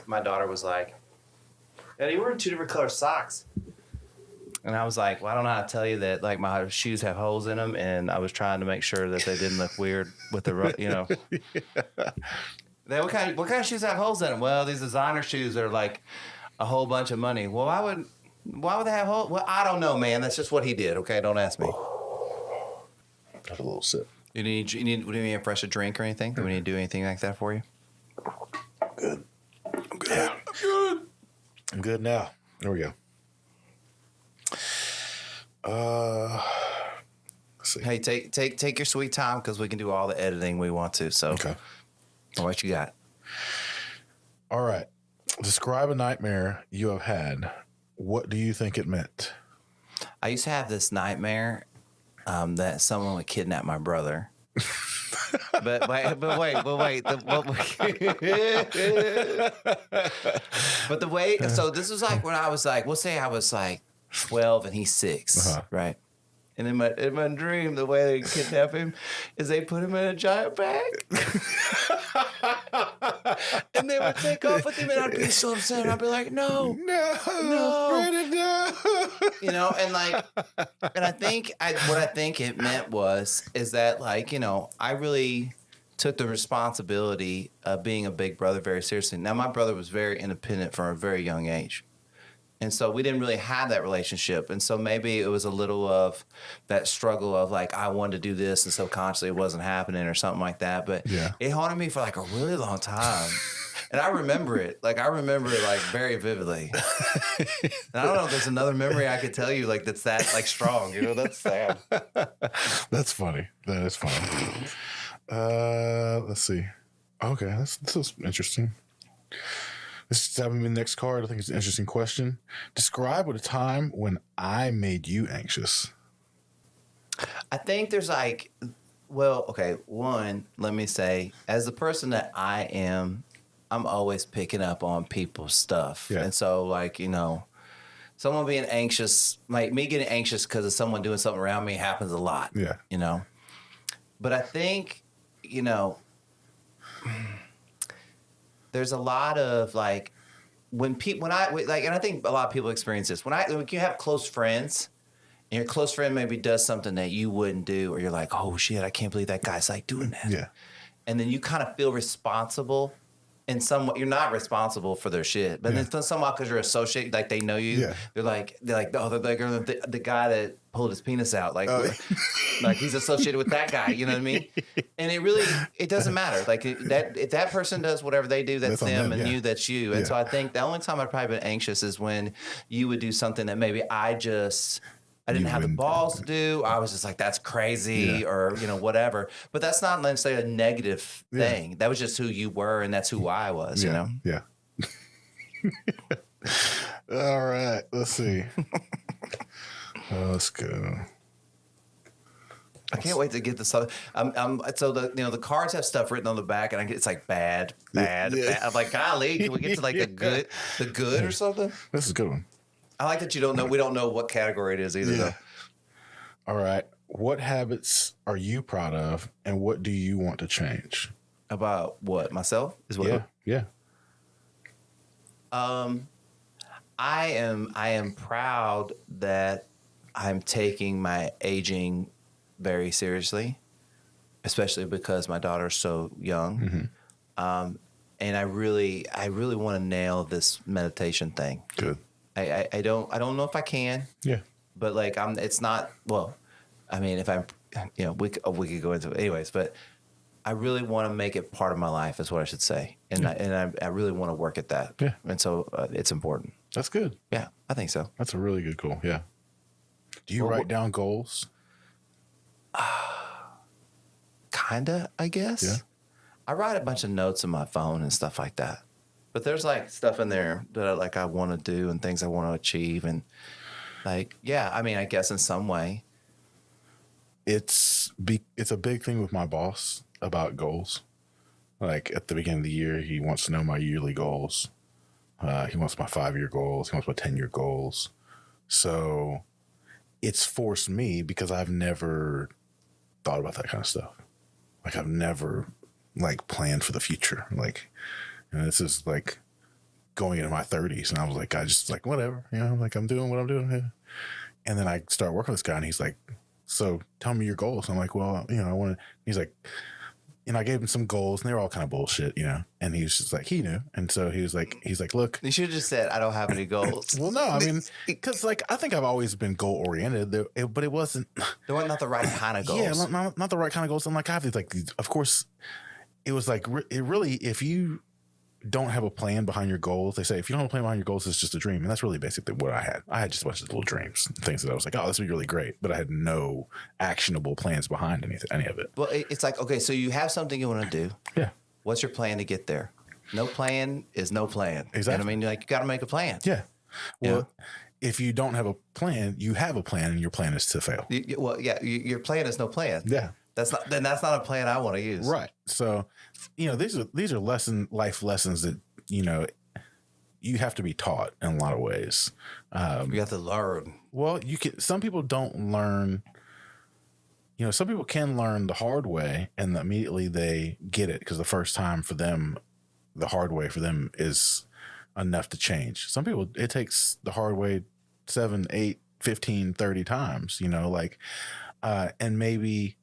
my daughter was like, Daddy, you're wearing 2 different color socks. And I was like, well, I don't know how to tell you that, like, my shoes have holes in them, and I was trying to make sure that they didn't look weird with the, you know. What kind of shoes have holes in them? Well, these designer shoes are like a whole bunch of money. Well, why would they have holes? Well, I don't know, man. That's just what he did. Okay, don't ask me. Have a little sip. Do you need a fresh drink or anything? Do we need to do anything like that for you? Good. I'm good. Yeah. I'm good. I'm good now. There we go. Let's see. Hey, take your sweet time because we can do all the editing we want to. So, Okay. What you got? All right. Describe a nightmare you have had. What do you think it meant? I used to have this nightmare that someone would kidnap my brother. but wait. But the way, so this was like when I was like, we'll say I was like 12 and he's 6, right? And in my dream, the way they kidnap him is they put him in a giant bag. And they would take off with him, and I'd be so upset. I'd be like, no. Brandon, no. You know, and like, and I think what I think it meant is that, like, you know, I really took the responsibility of being a big brother very seriously. Now, my brother was very independent from a very young age. And so we didn't really have that relationship. And so maybe it was a little of that struggle of like, I wanted to do this and subconsciously it wasn't happening or something like that. But it haunted me for like a really long time. And I remember it. Like, I remember it like very vividly. And I don't know if there's another memory I could tell you like that's that like strong. You know, that's sad. That's funny. That is funny. Let's see. Okay, this is interesting. This is having the next card. I think it's an interesting question. Describe a time when I made you anxious. I think there's like, well, okay, one, let me say, as the person that I am, I'm always picking up on people's stuff. Yeah. And so, like, you know, someone being anxious, like me getting anxious because of someone doing something around me happens a lot. Yeah. You know? But I think, you know, there's a lot of like and I think a lot of people experience this when you have close friends and your close friend maybe does something that you wouldn't do, or you're like, oh shit, I can't believe that guy's like doing that. Yeah. And then you kind of feel responsible in some way. You're not responsible for their shit, but then somehow because you're associated, like they know you. Yeah. They're like, oh, they're like the guy that pulled his penis out, like like he's associated with that guy. You know what I mean? And it doesn't matter. Like if that person does whatever they do, that's them, and you, that's you. And so I think the only time I've probably been anxious is when you would do something that maybe I didn't have the balls to do. I was just like, that's crazy, or, you know, whatever. But that's not necessarily a negative thing. That was just who you were, and that's who I was, you know? Yeah. All right. Let's see. Let's go. I can't wait to get this. So the cards have stuff written on the back, and it's like bad. I'm like, golly, can we get to like the good or something? This is a good one. I like that you don't know. We don't know what category it is either. Though. All right. What habits are you proud of, and what do you want to change? About what? Myself? Yeah. I am proud that I'm taking my aging very seriously, especially because my daughter's so young. Mm-hmm. And I really want to nail this meditation thing. Good. I don't know if I can. Yeah. But like it's not, well, I mean, if I'm, you know, we could go into it anyways, but I really want to make it part of my life is what I should say. And I really want to work at that. Yeah. And so it's important. That's good. Yeah, I think so. That's a really good goal. Yeah. Do you write down goals? Kinda, I guess. Yeah. I write a bunch of notes on my phone and stuff like that. But there's like stuff in there that I want to do and things I want to achieve, and like, yeah, I mean, I guess in some way, it's a big thing with my boss about goals. Like at the beginning of the year, he wants to know my yearly goals. He wants my 5-year goals. He wants my 10-year goals. So it's forced me because I've never thought about that kind of stuff. Like I've never like planned for the future. Like, and this is like going into my 30s, and I was like, I just like, whatever, you know, like I'm doing what I'm doing here. And then I start working with this guy, and he's like, so tell me your goals. I'm like, well, you know, I want to, he's like, and I gave him some goals, and they were all kind of bullshit, you know. And he was just like, he knew, and so he's like, look. You should have just said, I don't have any goals. Well, no, I mean, because like I think I've always been goal oriented, but it wasn't. They weren't not the right kind of goals. Yeah, not the right kind of goals. And like I have these, of course, it was like it really, if you don't have a plan behind your goals, they say if you don't have a plan behind your goals, it's just a dream. And that's really basically what I had. I had just a bunch of little dreams, things that I was like, oh, this would be really great, but I had no actionable plans behind any of it. Well, it's like, okay, so you have something you want to do. Yeah. What's your plan to get there? No plan is no plan. Exactly. And I mean, like, you got to make a plan. Yeah. Well, Yeah. if you don't have a plan, you have a plan, and your plan is to fail. Your plan is no plan. Yeah. That's not a plan I want to use. Right. So, you know, these are life lessons that, you know, you have to be taught in a lot of ways. You have to learn. Well, some people don't learn, you know, some people can learn the hard way, and immediately they get it because the first time for them, the hard way for them is enough to change. Some people, it takes the hard way 7, 8, 15, 30 times, you know, like, and maybe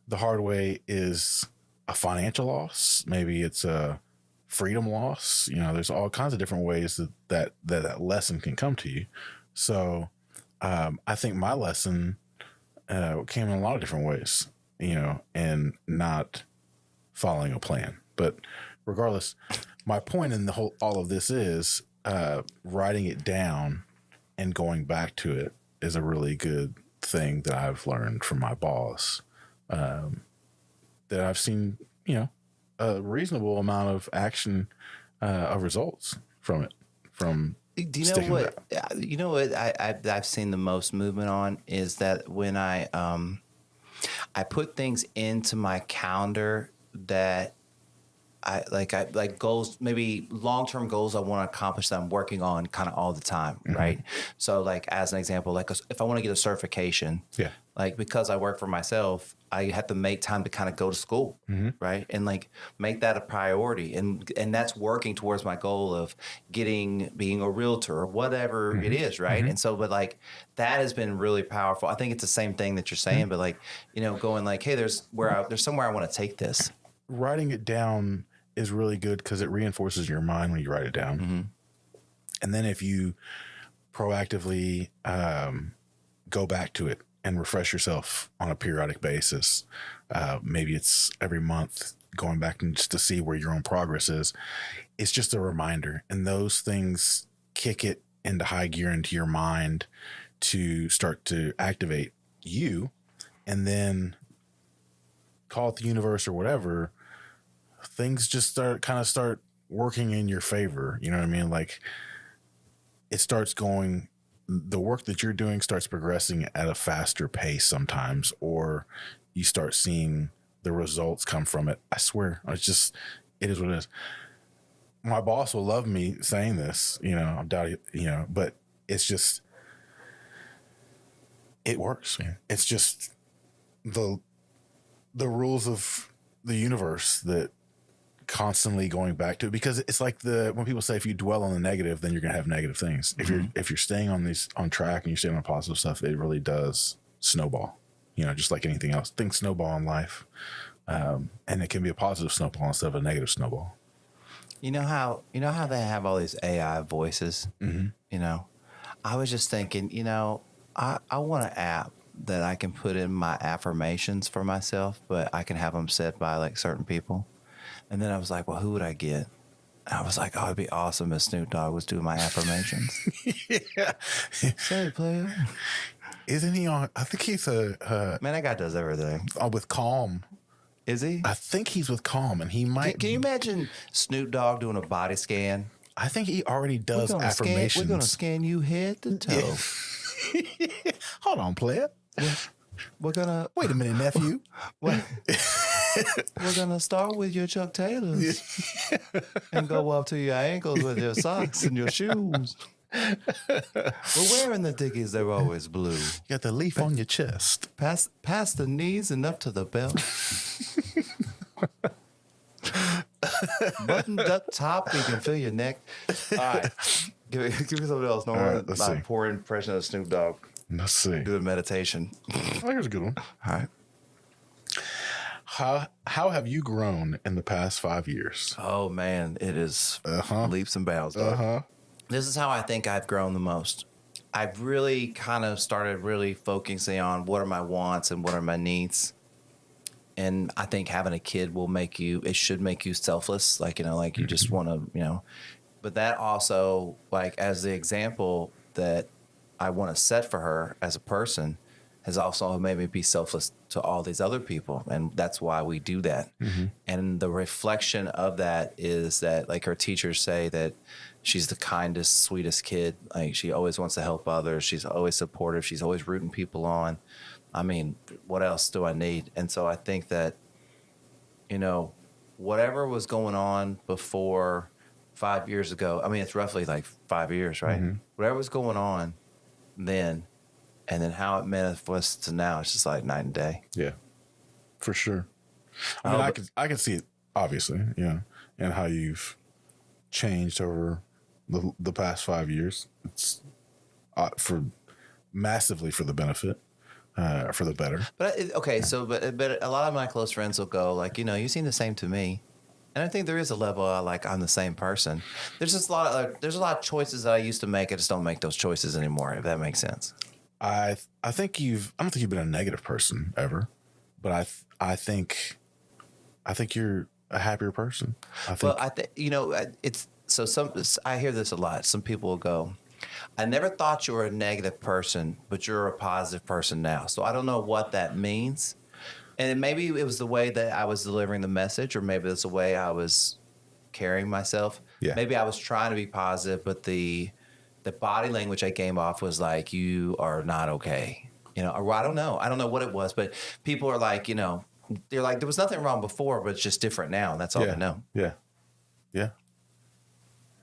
the hard way is a financial loss. Maybe it's a freedom loss. You know, there's all kinds of different ways that lesson can come to you. So I think my lesson came in a lot of different ways, you know, and not following a plan. But regardless, my point in all of this is writing it down and going back to it is a really good thing that I've learned from my boss. That I've seen, you know, a reasonable amount of action of results from it. Do you know what? You know what I've seen the most movement on is that when I put things into my calendar that I like goals, maybe long-term goals I want to accomplish that I'm working on kind of all the time, Mm-hmm. right? So like as an example, like if I want to get a certification, Yeah. like because I work for myself, I have to make time to kind of go to school, Mm-hmm. right? And like make that a priority, and that's working towards my goal of being a realtor or whatever Mm-hmm. it is, right? Mm-hmm. And so, but like that has been really powerful. I think it's the same thing that you're saying, Mm-hmm. but like, you know, going like, hey, there's somewhere I want to take this. Writing it down is really good because it reinforces your mind when you write it down. Mm-hmm. And then if you proactively go back to it and refresh yourself on a periodic basis, maybe it's every month, going back and just to see where your own progress is, it's just a reminder. And those things kick it into high gear into your mind to start to activate you, and then call it the universe or whatever. Things just start working in your favor. You know what I mean? Like it starts going, the work that you're doing starts progressing at a faster pace sometimes, or you start seeing the results come from it. I swear, it is what it is. My boss will love me saying this, you know, I'm doubting, you know, but it's just, it works, man. It's just the rules of the universe that constantly going back to it, because it's like when people say if you dwell on the negative, then you're gonna have negative things. If you're staying on track and you're staying on positive stuff, it really does snowball. You know, just like anything else, things snowball in life, and it can be a positive snowball instead of a negative snowball. You know how they have all these AI voices. Mm-hmm. You know, I was just thinking, you know, I want an app that I can put in my affirmations for myself, but I can have them said by like certain people. And then I was like, well, who would I get? And I was like, oh, it'd be awesome if Snoop Dogg was doing my affirmations. Yeah. Say, player. Isn't he on? I think he's Man, that guy does everything. With Calm. Is he? I think he's with Calm, and he might. Can you imagine Snoop Dogg doing a body scan? I think he already does affirmations. We're going to scan you head to toe. Hold on, player. We're going to... Wait a minute, nephew. We're going to start with your Chuck Taylors and go up to your ankles with your socks and your shoes. We're wearing the Dickies, they're always blue. You got the leaf on your chest. Past the knees and up to the belt. Buttoned up top, you can feel your neck. All right. Give me something else. No, All right, let's see. poor impression of Snoop Dogg Let's see. doing meditation. Oh, here's a good one. All right. How have you grown in the past 5 years? Oh, man. It is leaps and bounds. Uh-huh. This is how I think I've grown the most. I've really kind of started really focusing on what are my wants and what are my needs. And I think having a kid it should make you selfless. Like, like you just want to, but that also, like, as the example that I want to set for her as a person has also made me be selfless to all these other people. And that's why we do that. And the reflection of that is that, like, her teachers say that she's the kindest, sweetest kid. Like, she always wants to help others. She's always supportive. She's always rooting people on. I mean, what else do I need? And so I think that, whatever was going on before 5 years ago, I mean, it's roughly like 5 years, right? Whatever was going on then, and then how it manifests to now, it's just like night and day. Yeah, for sure. I mean, I can see it, obviously, and how you've changed over the past 5 years. It's massively for the benefit, for the better. But but a lot of my close friends will go like, you seem the same to me. And I think there is a level I'm the same person. There's just a lot of choices that I used to make. I just don't make those choices anymore, if that makes sense. I don't think you've been a negative person ever, but I think you're a happier person. I hear this a lot. Some people will go, I never thought you were a negative person, but you're a positive person now. So I don't know what that means. And maybe it was the way that I was delivering the message, or maybe it's the way I was carrying myself. Yeah. Maybe I was trying to be positive, but the body language I came off was like, you are not okay. Or I don't know. I don't know what it was, but people are like, they're like, there was nothing wrong before, but it's just different now. And that's all they know. Yeah. Yeah.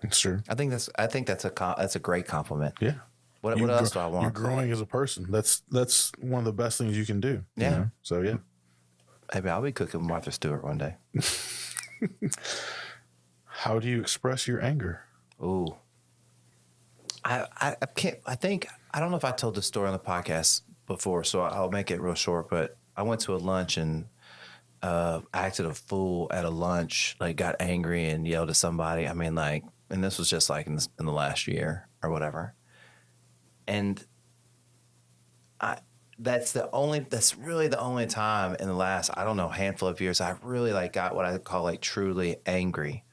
It's true. I think that's a great compliment. Yeah. What else do I want? You're growing as a person. That's one of the best things you can do. Yeah. So yeah. Maybe I'll be cooking Martha Stewart one day. How do you express your anger? Ooh. I can't. I don't know if I told this story on the podcast before, so I'll make it real short. But I went to a lunch and acted a fool at a lunch. Like, got angry and yelled at somebody. I mean, like, and this was just like in the last year or whatever. And that's really the only time in the last, I don't know, handful of years I really like got what I call like truly angry.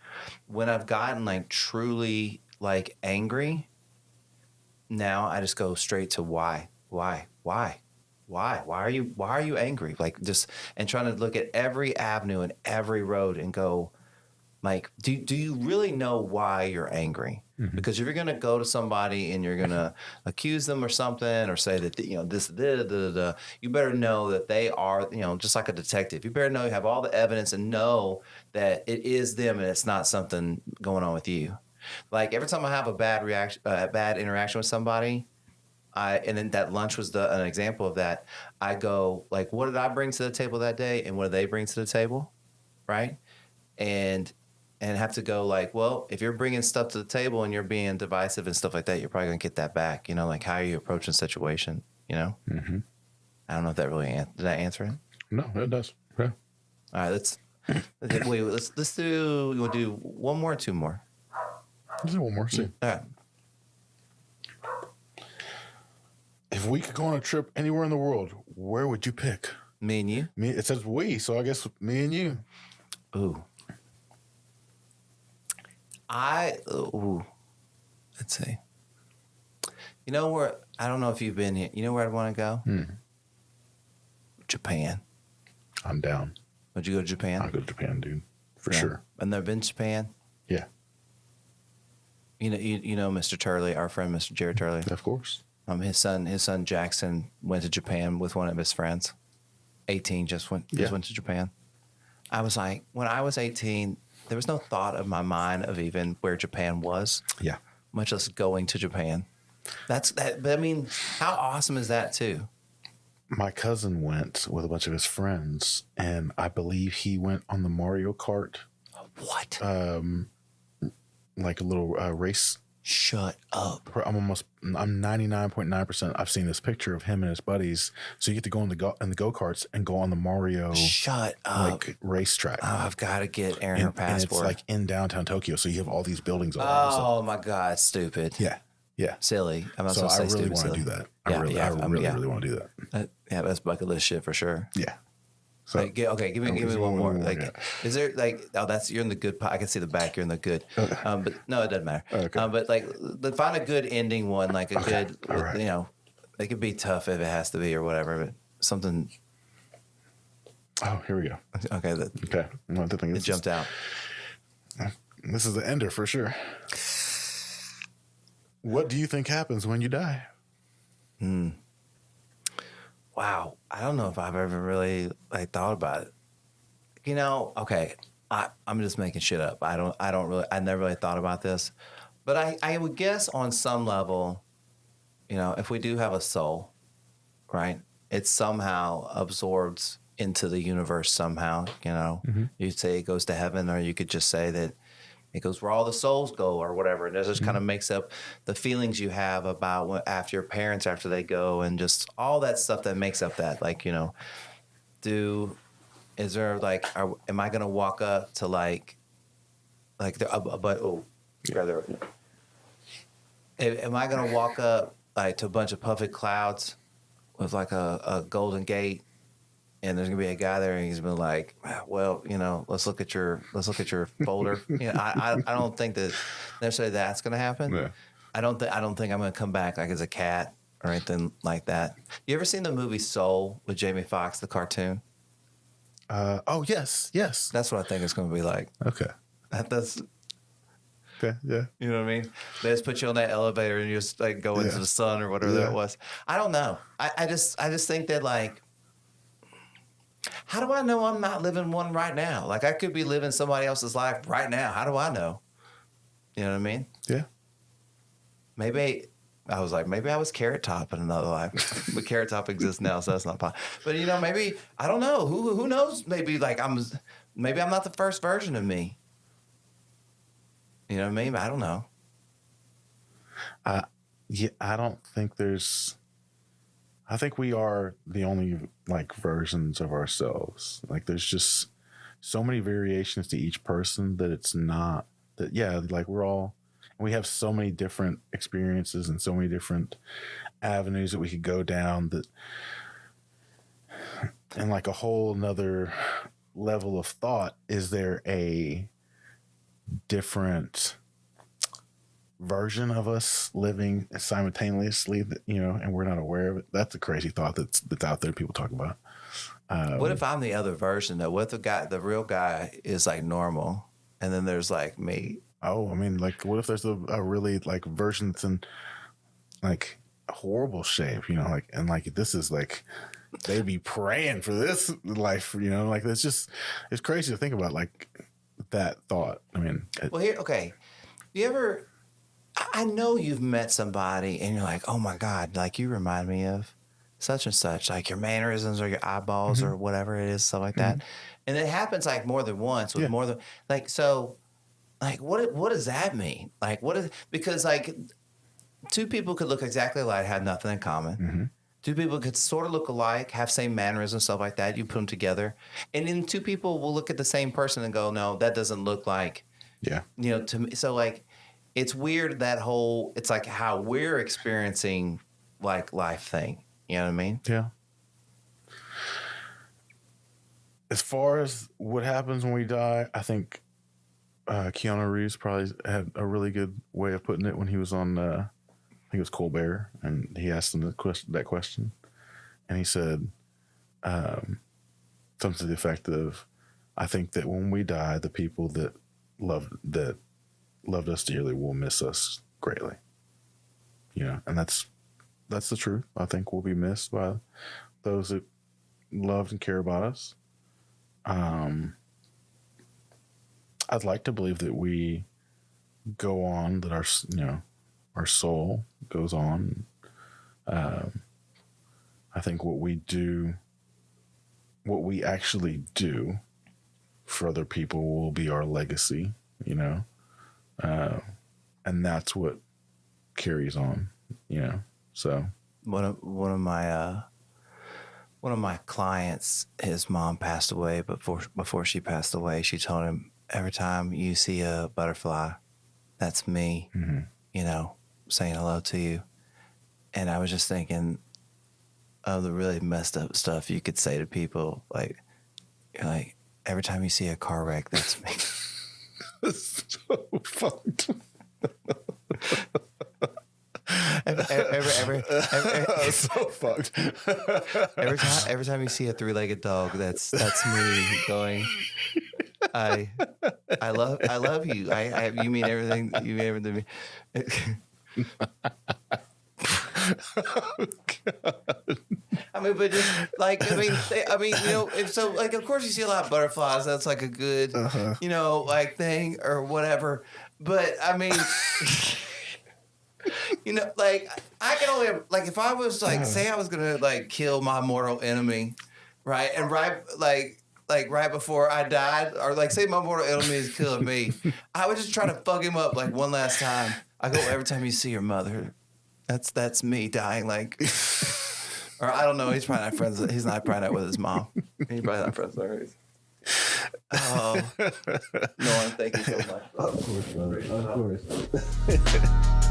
When I've gotten like truly like angry, now I just go straight to why are you angry? Like, just, and trying to look at every avenue and every road and go like, do you really know why you're angry? Because if you're going to go to somebody and you're going to accuse them or something, or say that, you better know that they are, just like a detective. You better know you have all the evidence and know that it is them and it's not something going on with you. Like, every time I have a bad interaction with somebody, and then that lunch was an example of that, I go like, what did I bring to the table that day? And what do they bring to the table? Right. And have to go like, well, if you're bringing stuff to the table and you're being divisive and stuff like that, you're probably going to get that back. Like, how are you approaching the situation? Mm-hmm. I don't know if that really did I answer it? No, it does. Yeah. All right, let's do. You want to do one more or two more? Let's do one more. See. All right. If we could go on a trip anywhere in the world, where would you pick? Me and you. Me. It says we, so I guess me and you. Ooh. Let's see. Where, I don't know if you've been here. You know where I'd want to go? Japan. I'm down. Would you go to Japan? I'll go to Japan, dude. For sure. I've never been to Japan. Yeah. You know Mr. Turley, our friend Mr. Jared Turley. Of course. His son Jackson went to Japan with one of his friends. 18, just went to Japan. I was like, when I was 18, there was no thought of my mind of even where Japan was. Yeah. Much less going to Japan. But I mean, how awesome is that too? My cousin went with a bunch of his friends, and I believe he went on the Mario Kart What? Like a little race. Shut up. I'm 99.9%. I've seen this picture of him and his buddies. So you get to go in the go-karts and go on the Mario Shut up. like racetrack. Oh, I've got to get Aaron her passport. And it's like in downtown Tokyo. So you have all these buildings. Oh my God. Stupid. Yeah. Yeah. Silly. I'm not so I supposed to say really want to do that. I really want to do that. Yeah, that's bucket list shit for sure. Yeah. So like, give me one more. Like, is there like? Oh, that's you're in the good. I can see the back. You're in the good. But no, it doesn't matter. Okay. But like, find a good ending one. Like a good. All right. You know, it could be tough if it has to be or whatever. But something. Oh, here we go. Okay. Okay. Well, the thing it jumped out. This is the ender for sure. What do you think happens when you die? Wow, I don't know if I've ever really like thought about it. You know, okay, I'm just making shit up. I never really thought about this, but I would guess on some level, you know, if we do have a soul, right, it somehow absorbs into the universe somehow. You know, you'd say it goes to heaven, or you could just say that it goes where all the souls go or whatever. And it just kind of makes up the feelings you have about after your parents, after they go, and just all that stuff that makes up that. Like, you know, is there like, am I going to walk up to like am I going to walk up like to a bunch of puffy clouds with like a golden gate? And there's gonna be a guy there, and he's been like, "Well, you know, let's look at your folder." You know, I don't think that necessarily that's gonna happen. Yeah. I don't think I'm gonna come back like as a cat or anything like that. You ever seen the movie Soul with Jamie Foxx, the cartoon? Oh yes. That's what I think it's gonna be like. Okay. That's Okay. Yeah. you know what I mean. They just put you on that elevator and you just like go into the sun or whatever that was. I don't know. I just think that like. How do I know I'm not living one right now? Like I could be living somebody else's life right now. How do I know? You know what I mean? Yeah. Maybe I was Carrot Top in another life, but Carrot Top exists now, so that's not possible. But you know, maybe I don't know. Who knows? Maybe like I'm not the first version of me. You know what I mean? I don't know. Yeah. I don't think there's. I think we are the only like versions of ourselves. Like there's just so many variations to each person that it's not that. Yeah, like we have so many different experiences and so many different avenues that we could go down that, and like a whole nother level of thought. Is there a different version of us living simultaneously, you know, and we're not aware of it? That's a crazy thought that's out there people talk about. What if I'm the other version though? What if the real guy is like normal and then there's like me? Oh, I mean, like what if there's a really like version that's in like horrible shape, you know, like, and like this is like they'd be praying for this life, you know, like it's crazy to think about like that thought. I mean, you ever, I know you've met somebody and you're like, oh my God, like you remind me of such and such, like your mannerisms or your eyeballs or whatever it is, stuff like that. And it happens like more than once with more than like, so like, what does that mean? Like, because like two people could look exactly alike, have nothing in common. Two people could sort of look alike, have same mannerisms, stuff like that. You put them together. And then two people will look at the same person and go, no, that doesn't look like, you know, to me. So like, it's weird it's like how we're experiencing like life thing. You know what I mean? Yeah. As far as what happens when we die, I think Keanu Reeves probably had a really good way of putting it when he was on, I think it was Colbert, and he asked him that question. And he said something to the effect of, I think that when we die, the people that loved us dearly will miss us greatly. You know, and that's the truth. I think we'll be missed by those that loved and care about us. I'd like to believe that we go on, that our soul goes on. I think what we actually do for other people will be our legacy, you know? And that's what carries on, you know? So one of my clients, his mom passed away, but before she passed away, she told him, every time you see a butterfly, that's me, you know, saying hello to you. And I was just thinking of the really messed up stuff you could say to people, like every time you see a car wreck, that's me. it's so fucked. So fucked. Every time you see a three-legged dog, that's me going, I love you. You mean everything. You mean everything to me. Oh, God. I mean, but just like you know, if so, like, of course, you see a lot of butterflies. That's like a good, you know, like thing or whatever. But I mean, you know, like I can only like if I was like, say, I was gonna like kill my mortal enemy, right, and right before I died, or like say my mortal enemy is killing me, I would just try to fuck him up like one last time. I go, every time you see your mother, that's me dying, like, or I don't know. He's probably not friends. He's not probably not with his mom. He's probably not friends with her. Oh, Norm, thank you so much. Of course, brother. Of course.